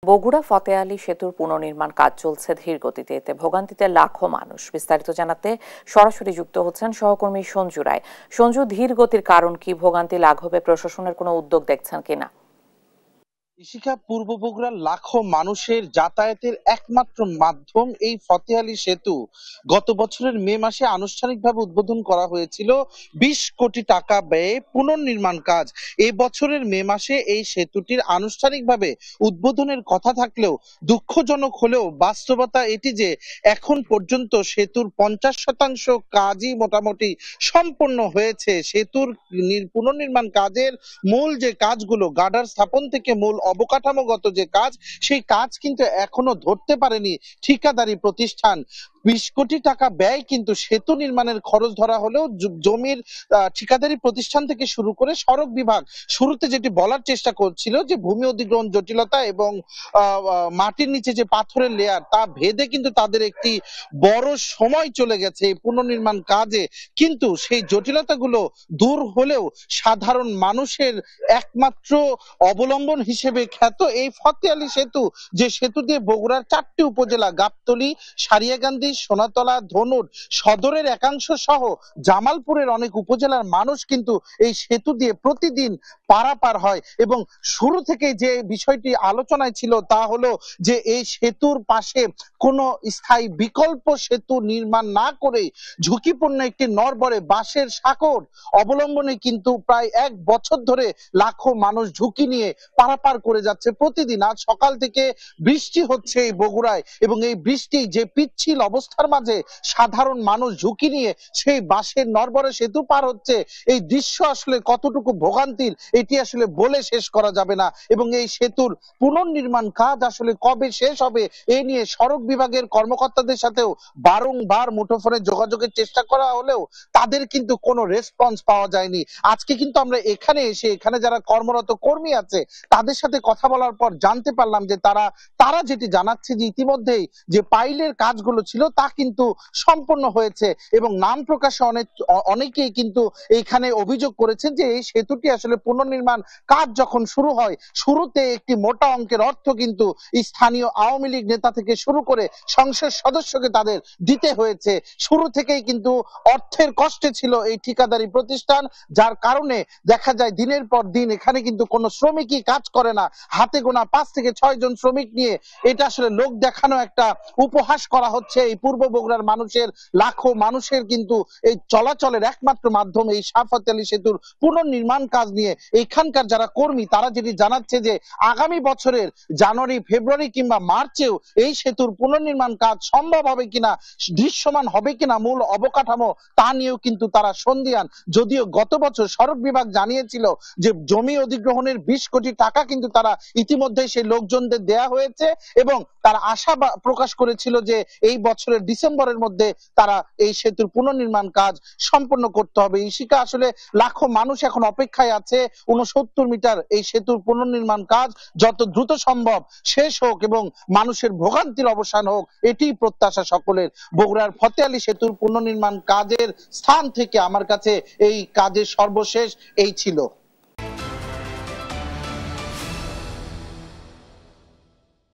বগুড়া ফতে আলী সেতুর পুনর্নির্মাণ কাজ চলছে ধীর গতিতে, এতে ভোগান্তিতে লাখো মানুষ। বিস্তারিত জানাতে সরাসরি যুক্ত হচ্ছেন সহকর্মী সঞ্জু রায়। সঞ্জু, ধীর গতির কারণ কি? ভোগান্তি লাঘবে প্রশাসনের কোনো উদ্যোগ দেখছেন কিনা? ইশিকা, পূর্ব বগুড়ার লাখো মানুষের যাতায়াতের একমাত্র মাধ্যম এই ফতে আলী সেতু। গত বছরের মে মাসে আনুষ্ঠানিকভাবে উদ্বোধন করা হয়েছিল 20 কোটি টাকা ব্যয়ে পুনর্নির্মাণ কাজ। এই বছরের মে মাসে এই সেতুটির আনুষ্ঠানিকভাবে উদ্বোধনের কথা থাকলেও দুঃখজনক হলেও বাস্তবতা এটি যে এখন পর্যন্ত সেতুর 50% কাজই মোটামুটি সম্পন্ন হয়েছে। সেতুর পুনর্নির্মাণ কাজের মূল যে কাজগুলো, গার্ডার স্থাপন থেকে মূল অবকাঠামোগত যে কাজ, সেই কাজ কিন্তু এখনো ধরতে পারেনি ঠিকাদারি প্রতিষ্ঠান। 20 কোটি টাকা ব্যয় কিন্তু সেতু নির্মাণের খরচ ধরা হলেও জমির ঠিকাদারি প্রতিষ্ঠান থেকে শুরু করে সড়ক বিভাগ শুরুতে যেটি বলার চেষ্টা করছিল যে ভূমি অধিগ্রহণ জটিলতা এবং মাটির নিচে যে পাথরের লেয়ার তা ভেদে কিন্তু তাদের একটি বড় সময় চলে গেছে এই পুনর্নির্মাণ কাজে। কিন্তু সেই জটিলতাগুলো দূর হলেও সাধারণ মানুষের একমাত্র অবলম্বন হিসেবে খ্যাত এই ফতে আলী সেতু, যে সেতু দিয়ে বগুড়ার 4টি উপজেলা গাবতলী, সারিয়াকান্দি, সোনাতলা, ধনুর সদরের একাংশ সহ জামালপুরের অনেক উপজেলার মানুষ কিন্তু এই সেতু দিয়ে প্রতিদিন পারাপার হয়। এবং শুরু থেকে যে বিষয়টি আলোচনায় ছিল তা হলো যে এই সেতুর পাশে কোনো স্থায়ী বিকল্প সেতু নির্মাণ না করে ঝুঁকিপূর্ণ একটি নড়বড়ে বাঁশের সাঁকোর অবলম্বনে কিন্তু প্রায় 1 বছর ধরে লাখো মানুষ ঝুঁকি নিয়ে পারাপার করে যাচ্ছে প্রতিদিন। আজ সকাল থেকে বৃষ্টি হচ্ছে এই বগুড়ায়, এবং এই বৃষ্টি যে পিচ্ছিল অবস্থার মাঝে সাধারণ মানুষ ঝুঁকি নিয়ে সেই বাঁশের নড়বড়ে সেতু পার হচ্ছে, এই দৃশ্য আসলে কতটুকু ভোগান্তির এটি আসলে বলে শেষ করা যাবে না। এবং এই সেতুর পুনর্নির্মাণ কাজ আসলে কবে শেষ হবে এ নিয়ে সড়ক বিভাগের কর্মকর্তাদের সাথেও বারংবার মুঠোফোনে যোগাযোগের চেষ্টা করা হলেও তাদের কিন্তু কোনো রেসপন্স পাওয়া যায়নি। আজকে কিন্তু আমরা এখানে এসে এখানে যারা কর্মরত কর্মী আছে তাদের সাথে কথা বলার পর জানতে পারলাম যে তারা যেটি জানাচ্ছে যে ইতিমধ্যেই যে পাইলের কাজগুলো ছিল তা কিন্তু সম্পন্ন হয়েছে। এবং নাম প্রকাশে অনেকেই কিন্তু এইখানে অভিযোগ করেছেন যে এই সেতুটি আসলে পুনর্নির্মাণ কাজ যখন শুরু হয়, শুরুতে একটি মোটা অঙ্কের অর্থ কিন্তু স্থানীয় আওয়ামী লীগ নেতা থেকে শুরু করে সংসদ সদস্যকে তাদের দিতে হয়েছে। শুরু থেকেই কিন্তু অর্থের কষ্টে ছিল এই ঠিকাদারি প্রতিষ্ঠান, যার কারণে দেখা যায় দিনের পর দিন এখানে কিন্তু কোনো শ্রমিকই কাজ করে না। হাতে গোনা 5 থেকে 6 জন শ্রমিক নিয়ে এটা আসলে লোক দেখানো একটা উপহাস করা হচ্ছে এই পূর্ব বগুড়ার মানুষের। লাখো মানুষের কিন্তু এই চলাচলের একমাত্র মাধ্যম এই ফতে আলী সেতুর পুনর্নির্মাণ কাজ নিয়ে এখানকার যারা কর্মী তারা যেটি জানাচ্ছে যে আগামী বছরের জানুয়ারি, ফেব্রুয়ারি কিংবা মার্চেও এই সেতুর পুনর্নির্মাণ কাজ সম্ভব হবে কিনা, দৃশ্যমান হবে কিনা মূল অবকাঠামো, তা নিয়েও কিন্তু তারা সন্দিহান। যদিও গত বছর সড়ক বিভাগ জানিয়েছিল যে জমি অধিগ্রহণের 20 কোটি টাকা কিন্তু তারা ইতিমধ্যে সেই লোকজনদের দেয়া হয়েছে, এবং তারা আশা প্রকাশ করেছিল যে এই বছরের ডিসেম্বরের মধ্যে তারা এই সেতুর পুনর্নির্মাণ কাজ সম্পন্ন করতে হবে। ইশিকা, আসলে লাখো মানুষ এখন অপেক্ষায় আছে 69 মিটার এই সেতুর পুনর্নির্মাণ কাজ যত দ্রুত সম্ভব শেষ হোক এবং মানুষের ভোগান্তির অবসান হোক, এটি প্রত্যাশা সকলের। বগুড়ার ফতে আলী সেতুর পুনর্নির্মাণ কাজের স্থান থেকে আমার কাছে এই কাজের সর্বশেষ এই ছিল।